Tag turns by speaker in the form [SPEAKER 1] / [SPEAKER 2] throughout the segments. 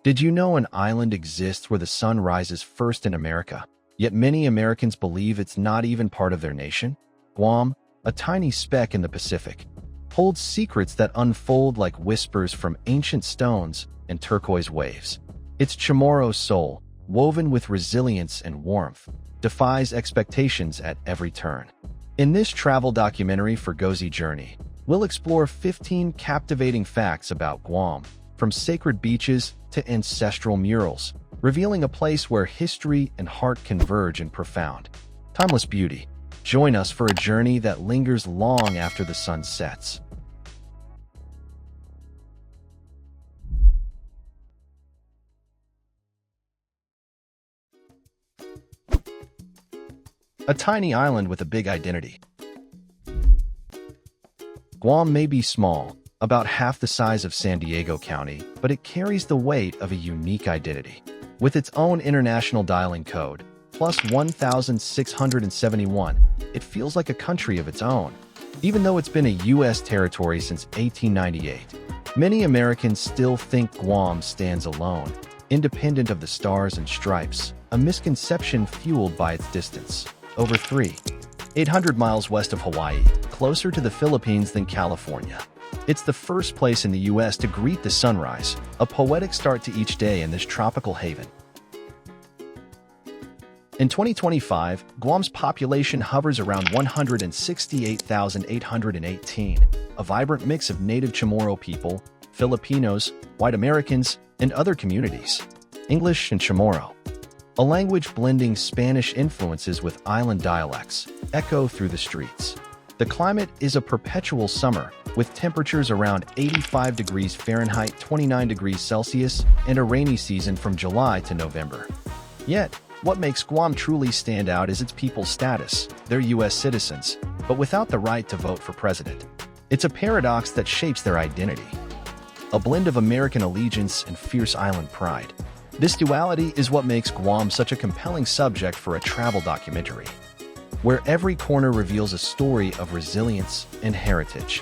[SPEAKER 1] Did you know an island exists where the sun rises first in America, yet many Americans believe it's not even part of their nation? Guam, a tiny speck in the Pacific, holds secrets that unfold like whispers from ancient stones and turquoise waves. Its Chamorro soul, woven with resilience and warmth, defies expectations at every turn. In this travel documentary for Gozijourney, we'll explore 15 captivating facts about Guam, from sacred beaches to ancestral murals, revealing a place where history and heart converge in profound, timeless beauty. Join us for a journey that lingers long after the sun sets. A tiny island with a big identity. Guam may be small, about half the size of San Diego County, but it carries the weight of a unique identity. With its own international dialing code, plus 1,671, it feels like a country of its own. Even though it's been a U.S. territory since 1898, many Americans still think Guam stands alone, independent of the stars and stripes, a misconception fueled by its distance. Over 800 miles west of Hawaii, closer to the Philippines than California. It's the first place in the U.S. to greet the sunrise, a poetic start to each day in this tropical haven. In 2025, Guam's population hovers around 168,818, a vibrant mix of native Chamorro people, Filipinos, white Americans, and other communities. English and Chamorro, a language blending Spanish influences with island dialects, echo through the streets. The climate is a perpetual summer, with temperatures around 85 degrees Fahrenheit, 29 degrees Celsius, and a rainy season from July to November. Yet, what makes Guam truly stand out is its people's status. They're U.S. citizens, but without the right to vote for president. It's a paradox that shapes their identity. A blend of American allegiance and fierce island pride. This duality is what makes Guam such a compelling subject for a travel documentary, where every corner reveals a story of resilience and heritage.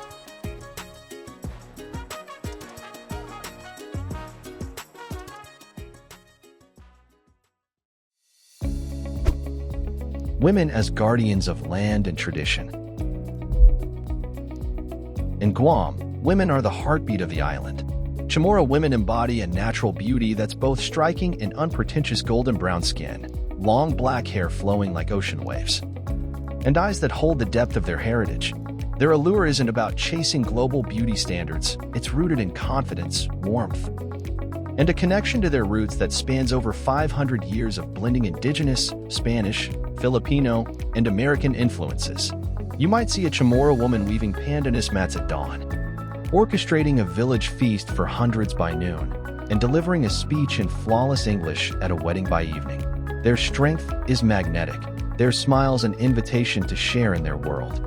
[SPEAKER 1] Women as guardians of land and tradition. In Guam, women are the heartbeat of the island. Chamorro women embody a natural beauty that's both striking and unpretentious: golden brown skin, long black hair flowing like ocean waves, and eyes that hold the depth of their heritage. Their allure isn't about chasing global beauty standards, it's rooted in confidence, warmth, and a connection to their roots that spans over 500 years of blending indigenous, Spanish, Filipino, and American influences. You might see a Chamorro woman weaving pandanus mats at dawn, orchestrating a village feast for hundreds by noon, and delivering a speech in flawless English at a wedding by evening. Their strength is magnetic, their smiles an invitation to share in their world.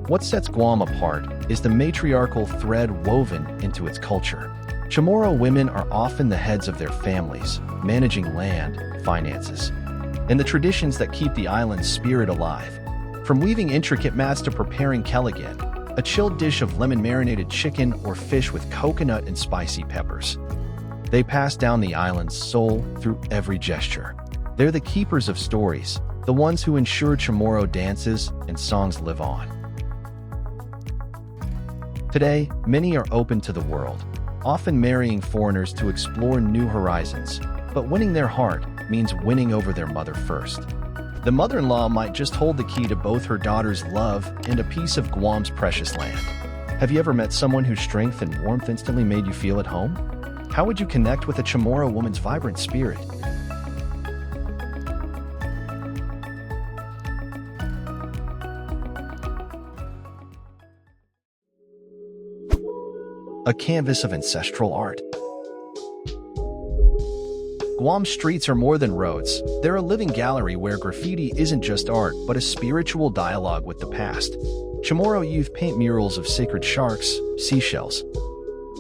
[SPEAKER 1] What sets Guam apart is the matriarchal thread woven into its culture. Chamorro women are often the heads of their families, managing land, finances, and the traditions that keep the island's spirit alive. From weaving intricate mats to preparing keligan, a chilled dish of lemon-marinated chicken or fish with coconut and spicy peppers. They pass down the island's soul through every gesture. They're the keepers of stories, the ones who ensure Chamorro dances and songs live on. Today, many are open to the world, often marrying foreigners to explore new horizons, but winning their heart means winning over their mother first. The mother-in-law might just hold the key to both her daughter's love and a piece of Guam's precious land. Have you ever met someone whose strength and warmth instantly made you feel at home? How would you connect with a Chamorro woman's vibrant spirit? A canvas of ancestral art. Guam's streets are more than roads. They're a living gallery where graffiti isn't just art, but a spiritual dialogue with the past. Chamorro youth paint murals of sacred sharks, seashells,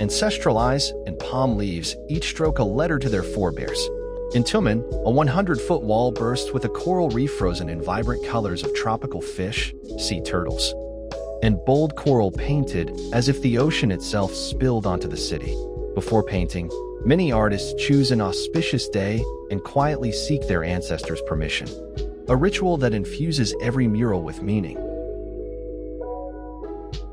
[SPEAKER 1] ancestral eyes, and palm leaves, each stroke a letter to their forebears. In Tumen, a 100-foot wall bursts with a coral reef frozen in vibrant colors of tropical fish, sea turtles, and bold coral painted as if the ocean itself spilled onto the city. Before painting, many artists choose an auspicious day and quietly seek their ancestors' permission, a ritual that infuses every mural with meaning.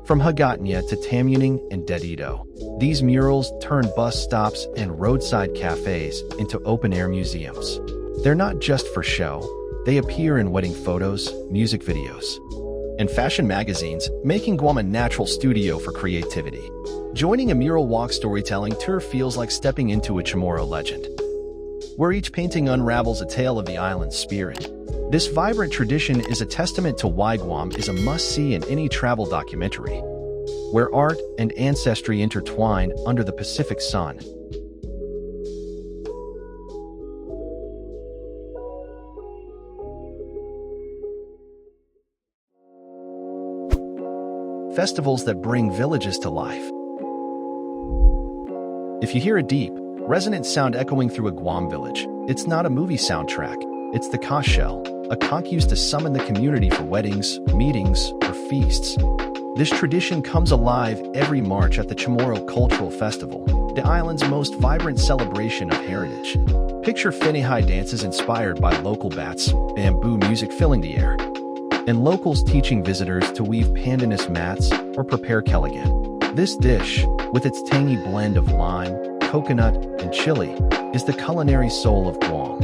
[SPEAKER 1] From Hagåtña to Tamuning and Dedito, these murals turn bus stops and roadside cafes into open-air museums. They're not just for show, they appear in wedding photos, music videos, and fashion magazines, making Guam a natural studio for creativity. Joining a mural walk storytelling tour feels like stepping into a Chamorro legend, where each painting unravels a tale of the island's spirit. This vibrant tradition is a testament to why Guam is a must-see in any travel documentary, where art and ancestry intertwine under the Pacific sun. Festivals that bring villages to life. If you hear a deep, resonant sound echoing through a Guam village, it's not a movie soundtrack, it's the ka shell, a conch used to summon the community for weddings, meetings, or feasts. This tradition comes alive every March at the Chamorro Cultural Festival, the island's most vibrant celebration of heritage. Picture Finihai dances inspired by local bats, bamboo music filling the air, and locals teaching visitors to weave pandanus mats or prepare keligan. This dish, with its tangy blend of lime, coconut, and chili, is the culinary soul of Guam,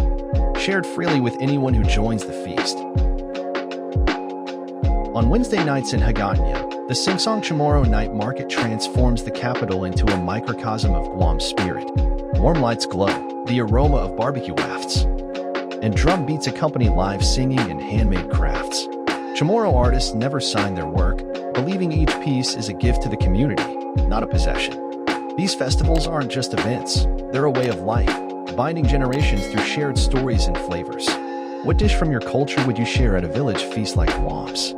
[SPEAKER 1] shared freely with anyone who joins the feast. On Wednesday nights in Hagåtña, the Singsong Chamorro Night Market transforms the capital into a microcosm of Guam's spirit. Warm lights glow, the aroma of barbecue wafts, and drum beats accompany live singing and handmade crafts. Chamorro artists never sign their work, believing each piece is a gift to the community, not a possession. These festivals aren't just events, they're a way of life, binding generations through shared stories and flavors. What dish from your culture would you share at a village feast like Guam's?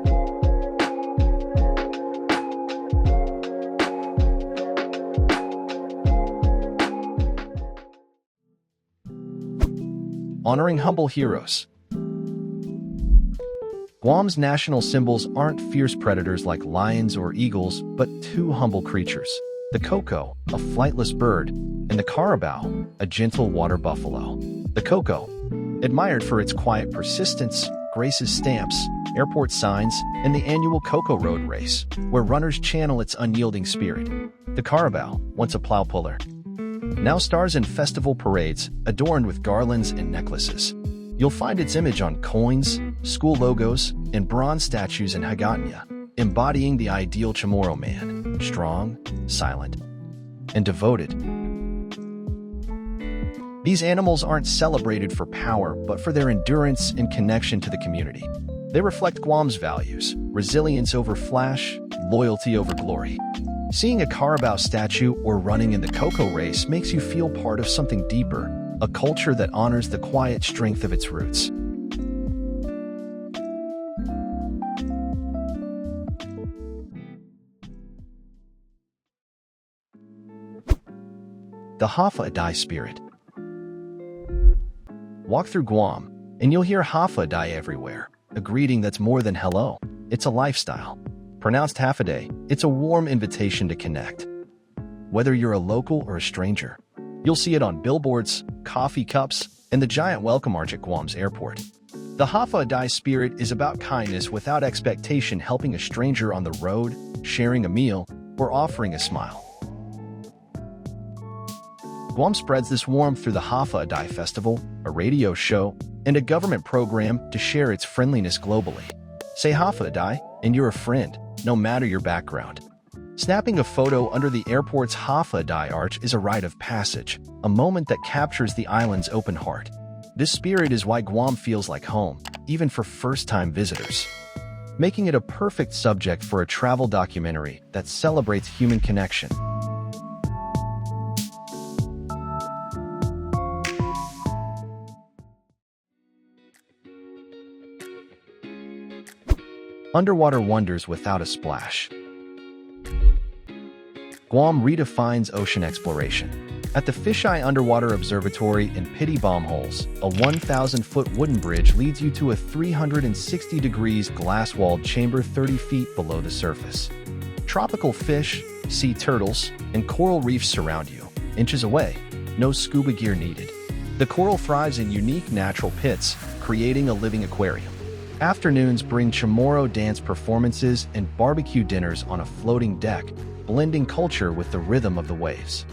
[SPEAKER 1] Honoring humble heroes. Guam's national symbols aren't fierce predators like lions or eagles, but two humble creatures: the koko, a flightless bird, and the carabao, a gentle water buffalo. The koko, admired for its quiet persistence, graces stamps, airport signs, and the annual Coco Road Race, where runners channel its unyielding spirit. The carabao, once a plow puller, now stars in festival parades adorned with garlands and necklaces. You'll find its image on coins, school logos, and bronze statues in Hagåtña, embodying the ideal Chamorro man: strong, silent, and devoted. These animals aren't celebrated for power, but for their endurance and connection to the community. They reflect Guam's values: resilience over flash, loyalty over glory. Seeing a carabao statue or running in the Coco race makes you feel part of something deeper, a culture that honors the quiet strength of its roots. The Hagåtña spirit. Walk through Guam, and you'll hear Hagåtña everywhere, a greeting that's more than hello. It's a lifestyle. Pronounced Hagåtña, it's a warm invitation to connect. Whether you're a local or a stranger, you'll see it on billboards, coffee cups, and the giant welcome arch at Guam's airport. The Hagåtña spirit is about kindness without expectation, helping a stranger on the road, sharing a meal, or offering a smile. Guam spreads this warmth through the Hagåtña Festival, a radio show, and a government program to share its friendliness globally. Say Hagåtña, and you're a friend, no matter your background. Snapping a photo under the airport's Hagåtña arch is a rite of passage, a moment that captures the island's open heart. This spirit is why Guam feels like home, even for first-time visitors, making it a perfect subject for a travel documentary that celebrates human connection. Underwater wonders without a splash. Guam redefines ocean exploration. At the Fisheye Underwater Observatory in Pity Bomb Holes, a 1,000-foot wooden bridge leads you to a 360 degrees glass-walled chamber 30 feet below the surface. Tropical fish, sea turtles, and coral reefs surround you, inches away. No scuba gear needed. The coral thrives in unique natural pits, creating a living aquarium. Afternoons bring Chamorro dance performances and barbecue dinners on a floating deck, blending culture with the rhythm of the waves.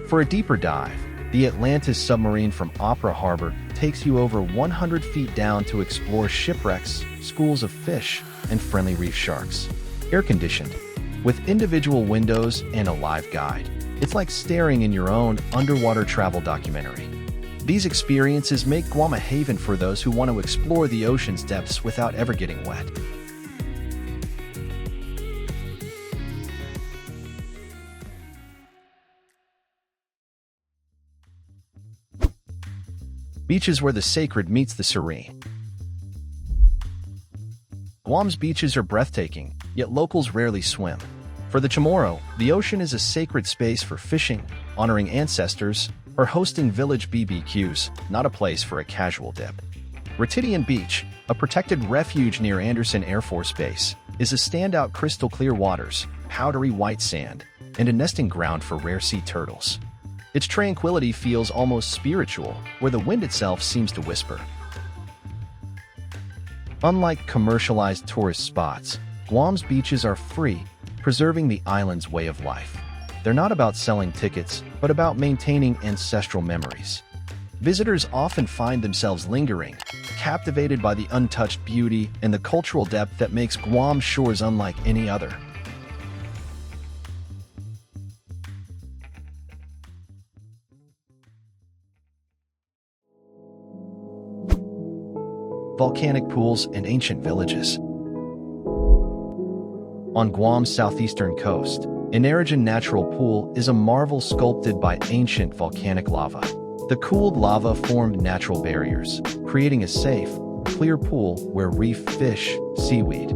[SPEAKER 1] For a deeper dive, the Atlantis submarine from Opera Harbor takes you over 100 feet down to explore shipwrecks, schools of fish, and friendly reef sharks. Air-conditioned, with individual windows and a live guide. It's like staring in your own underwater travel documentary. These experiences make Guam a haven for those who want to explore the ocean's depths without ever getting wet. Beaches where the sacred meets the serene. Guam's beaches are breathtaking, yet locals rarely swim. For the Chamorro, the ocean is a sacred space for fishing, honoring ancestors, or hosting village BBQs, not a place for a casual dip. Ratidian Beach, a protected refuge near Andersen Air Force Base, is a standout crystal-clear waters, powdery white sand, and a nesting ground for rare sea turtles. Its tranquility feels almost spiritual, where the wind itself seems to whisper. Unlike commercialized tourist spots, Guam's beaches are free, preserving the island's way of life. They're not about selling tickets, but about maintaining ancestral memories. Visitors often find themselves lingering, captivated by the untouched beauty and the cultural depth that makes Guam's shores unlike any other. Volcanic pools and ancient villages. On Guam's southeastern coast, an Serene natural pool is a marvel sculpted by ancient volcanic lava. The cooled lava formed natural barriers, creating a safe, clear pool where reef fish, seaweed,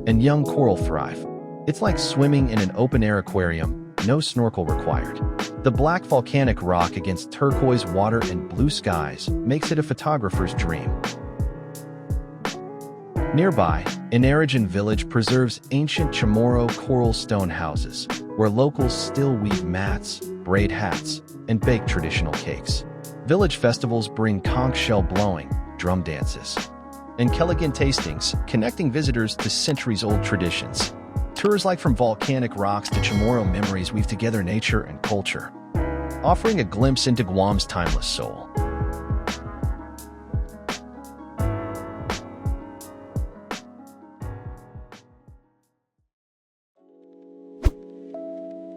[SPEAKER 1] and young coral thrive. It's like swimming in an open-air aquarium, no snorkel required. The black volcanic rock against turquoise water and blue skies makes it a photographer's dream. Nearby, an Serene village preserves ancient Chamorro coral stone houses, where locals still weave mats, braid hats, and bake traditional cakes. Village festivals bring conch shell blowing, drum dances, and Keligan tastings, connecting visitors to centuries-old traditions. Tours like From Volcanic Rocks to Chamorro Memories weave together nature and culture, offering a glimpse into Guam's timeless soul.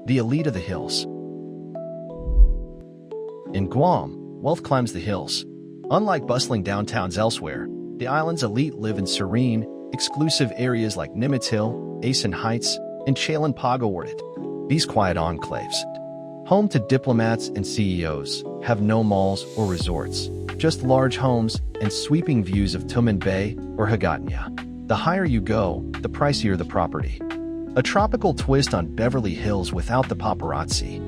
[SPEAKER 1] The elite of the hills. In Guam, wealth climbs the hills. Unlike bustling downtowns elsewhere, the island's elite live in serene, exclusive areas like Nimitz Hill, Asen Heights, and Chalan Hagåtña. These quiet enclaves, home to diplomats and CEOs, have no malls or resorts, just large homes and sweeping views of Tumen Bay or Hagåtña. The higher you go, the pricier the property. A tropical twist on Beverly Hills without the paparazzi.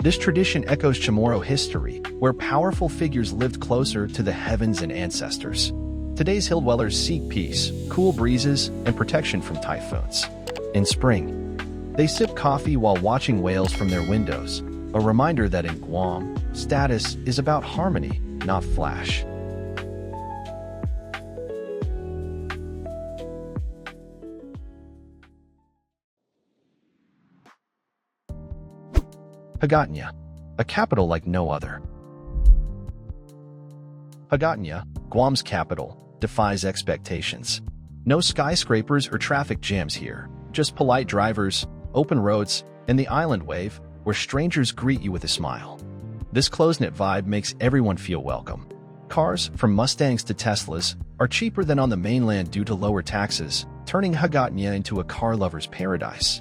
[SPEAKER 1] This tradition echoes Chamorro history, where powerful figures lived closer to the heavens and ancestors. Today's hill dwellers seek peace, cool breezes, and protection from typhoons. In spring, they sip coffee while watching whales from their windows, a reminder that in Guam, status is about harmony, not flash. Hagåtña, a capital like no other. Hagåtña, Guam's capital, defies expectations. No skyscrapers or traffic jams here, just polite drivers, open roads, and the island wave, where strangers greet you with a smile. This close-knit vibe makes everyone feel welcome. Cars, from Mustangs to Teslas, are cheaper than on the mainland due to lower taxes, turning Hagåtña into a car lover's paradise.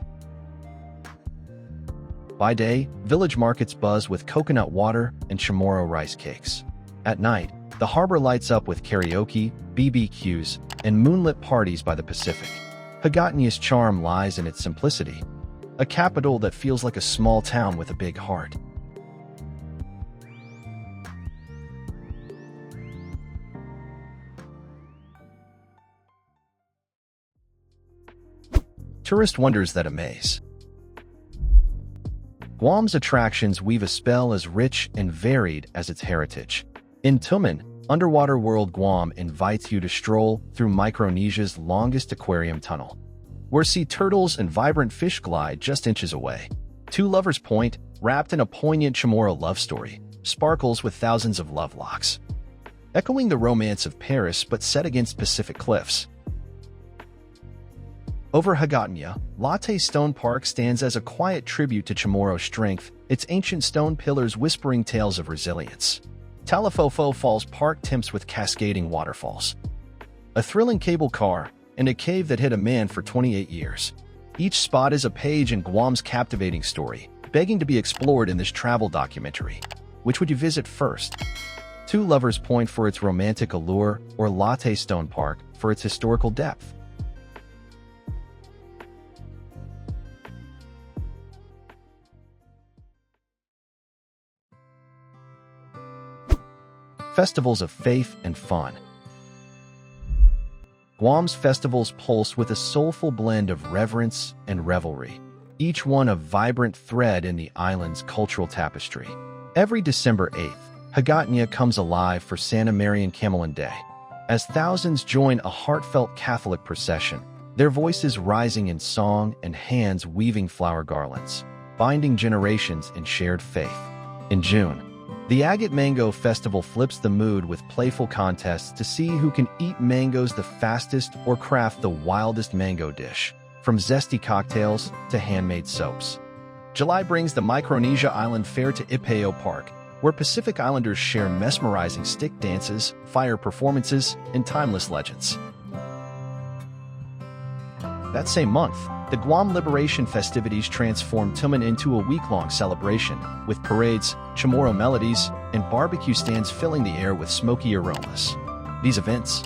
[SPEAKER 1] By day, village markets buzz with coconut water and Chamorro rice cakes. At night, the harbor lights up with karaoke, BBQs, and moonlit parties by the Pacific. Hagåtña's charm lies in its simplicity, a capital that feels like a small town with a big heart. Tourist wonders that amaze. Guam's attractions weave a spell as rich and varied as its heritage. In Tumen, underwater world, Guam invites you to stroll through Micronesia's longest aquarium tunnel, where sea turtles and vibrant fish glide just inches away. Two Lovers Point, wrapped in a poignant Chamorro love story, sparkles with thousands of love locks, echoing the romance of Paris but set against Pacific cliffs. Over Hagåtña, Latte Stone Park stands as a quiet tribute to Chamorro strength, its ancient stone pillars whispering tales of resilience. Talifofo Falls Park tempts with cascading waterfalls, a thrilling cable car, and a cave that hid a man for 28 years. Each spot is a page in Guam's captivating story, begging to be explored in this travel documentary. Which would you visit first? Two Lovers Point for its romantic allure, or Latte Stone Park for its historical depth? Festivals of faith and fun. Guam's festivals pulse with a soulful blend of reverence and revelry, each one a vibrant thread in the island's cultural tapestry. Every December 8th, Hagåtña comes alive for Santa Marian Camelan Day, as thousands join a heartfelt Catholic procession, their voices rising in song and hands weaving flower garlands, binding generations in shared faith. In June, the Agate Mango Festival flips the mood with playful contests to see who can eat mangoes the fastest or craft the wildest mango dish, from zesty cocktails to handmade soaps. July brings the Micronesia Island Fair to Ipeo Park, where Pacific Islanders share mesmerizing stick dances, fire performances, and timeless legends. That same month, the Guam Liberation festivities transformed Tumen into a week-long celebration, with parades, Chamorro melodies, and barbecue stands filling the air with smoky aromas. These events,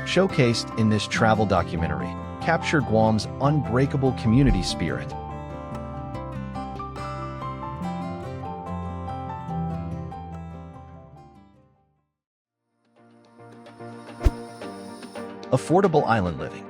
[SPEAKER 1] showcased in this travel documentary, capture Guam's unbreakable community spirit. Affordable island living.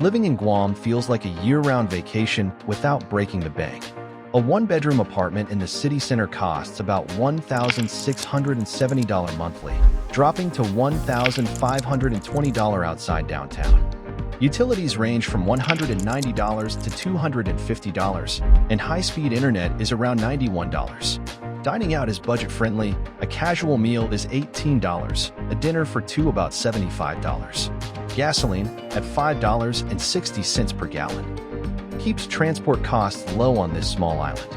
[SPEAKER 1] Living in Guam feels like a year-round vacation without breaking the bank. A one-bedroom apartment in the city center costs about $1,670 monthly, dropping to $1,520 outside downtown. Utilities range from $190 to $250, and high-speed internet is around $91. Dining out is budget-friendly. A casual meal is $18, a dinner for two about $75. Gasoline, at $5.60 per gallon, keeps transport costs low on this small island.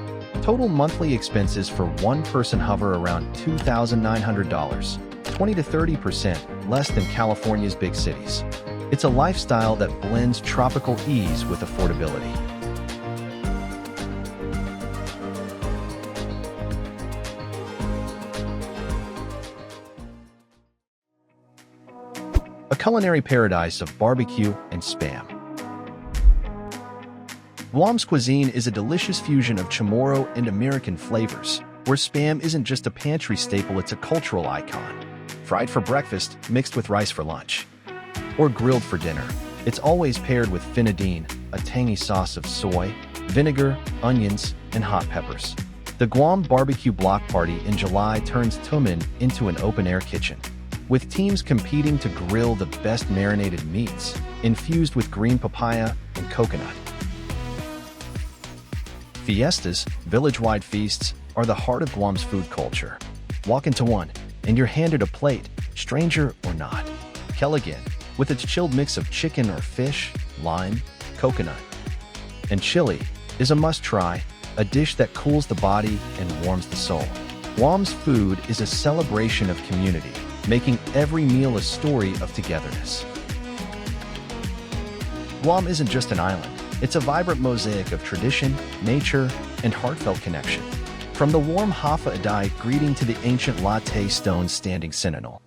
[SPEAKER 1] Total monthly expenses for one person hover around $2,900, 20 to 30% less than California's big cities. It's a lifestyle that blends tropical ease with affordability. A culinary paradise of barbecue and Spam. Guam's cuisine is a delicious fusion of Chamorro and American flavors, where Spam isn't just a pantry staple, it's a cultural icon. Fried for breakfast, mixed with rice for lunch, or grilled for dinner, it's always paired with finadine, a tangy sauce of soy, vinegar, onions, and hot peppers. The Guam Barbecue Block Party in July turns Tumen into an open-air kitchen, with teams competing to grill the best marinated meats, infused with green papaya and coconut. Fiestas, village-wide feasts, are the heart of Guam's food culture. Walk into one, and you're handed a plate, stranger or not. Keligan, with its chilled mix of chicken or fish, lime, coconut, and chili, is a must-try, a dish that cools the body and warms the soul. Guam's food is a celebration of community, making every meal a story of togetherness. Guam isn't just an island, it's a vibrant mosaic of tradition, nature, and heartfelt connection. From the warm Hafa Adai greeting to the ancient Latte Stone standing sentinel.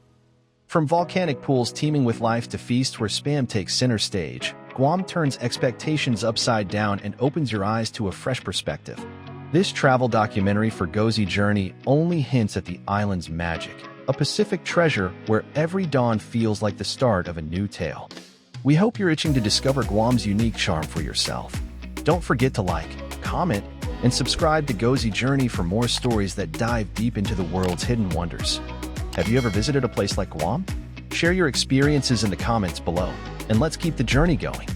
[SPEAKER 1] From volcanic pools teeming with life to feasts where Spam takes center stage, Guam turns expectations upside down and opens your eyes to a fresh perspective. This travel documentary for gozijourney only hints at the island's magic, a Pacific treasure where every dawn feels like the start of a new tale. We hope you're itching to discover Guam's unique charm for yourself. Don't forget to like, comment, and subscribe to Gozi Journey for more stories that dive deep into the world's hidden wonders. Have you ever visited a place like Guam? Share your experiences in the comments below, and let's keep the journey going.